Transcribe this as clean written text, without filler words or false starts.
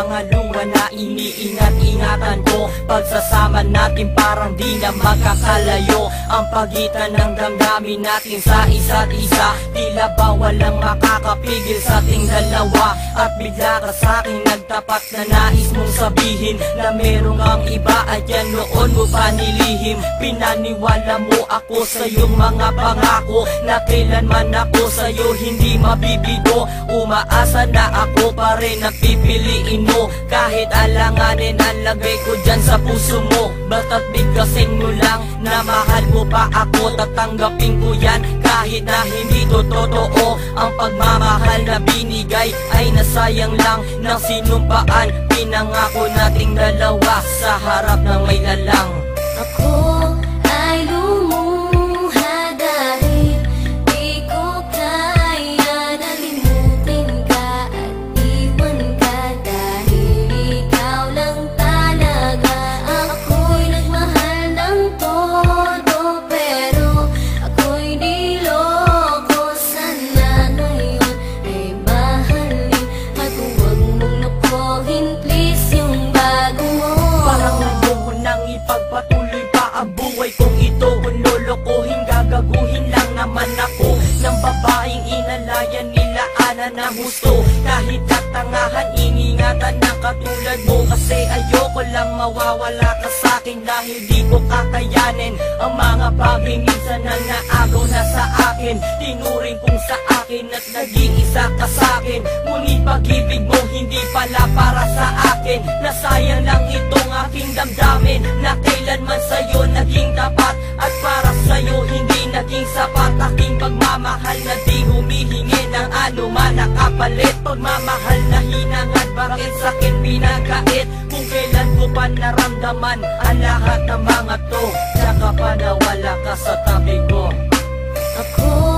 mga luha na iniingat-ingatan ko. Pagsasama natin parang di na magkakalayo. Ang pagitan ng damdamin natin sa isa't isa, tila ba walang makakapigil sa ating dalawa. At bigla ka sa'kin nagtapat na nais mong sabihin na merong ang iba at yan noon mo pa nilihim. Pinaniwala mo ako sa iyong mga pangako na kailanman ako sa'yo hindi mabibigo. Umaasa na ako pa rin na pipiliin mo, kahit alanganin ang lagay ko dyan sa puso mo. Basta't bigkasin mo lang na mahal mo pa ako, tatanggapin ko yan kahit na hindi to totoo. Ang pagmamahal na binigay ay nasayang lang ng sinumpaan. Pinangako nating dalawa sa harap ng may lalang. Ako ay lumuha dahil di ko kaya nalimutin ka at iwan ka, dahil ikaw lang talaga. Ako'y nagmahal ng todo pero ako'y niloko. Sana ngayon ay mahalin at huwag mong lokohin please yung bago mo. Parang ayoko nang ipagpatuloy pa ang buhay kong ito. Kung lolokohin, gagaguhin lang naman ako ng babaeng inalayan nila ana ng gusto. Kahit katangahan, iningatan ng katulad mo, kasi ayoko lang mawawala ka sa'kin. Dahil di ko kakayanin ang mga bagay minsan na naagaw na sa akin. Tinuring kong sa akin at nag-iisa ka sa'kin, ngunit pag-ibig mo hindi pala para sa akin. Nasayang lang itong aking damdamin na kailanman sa'yo naging tapat, at para sa'yo hindi naging sapat. Aking pagmamahal na di humihingi ng anuman na kapalit. Pagmamahal na hinangad, bakit sa'kin pinagkait? Kung kailan ko pa naramdaman ang lahat ng mga to, tsaka pa nawala ka sa tabi ko. Ako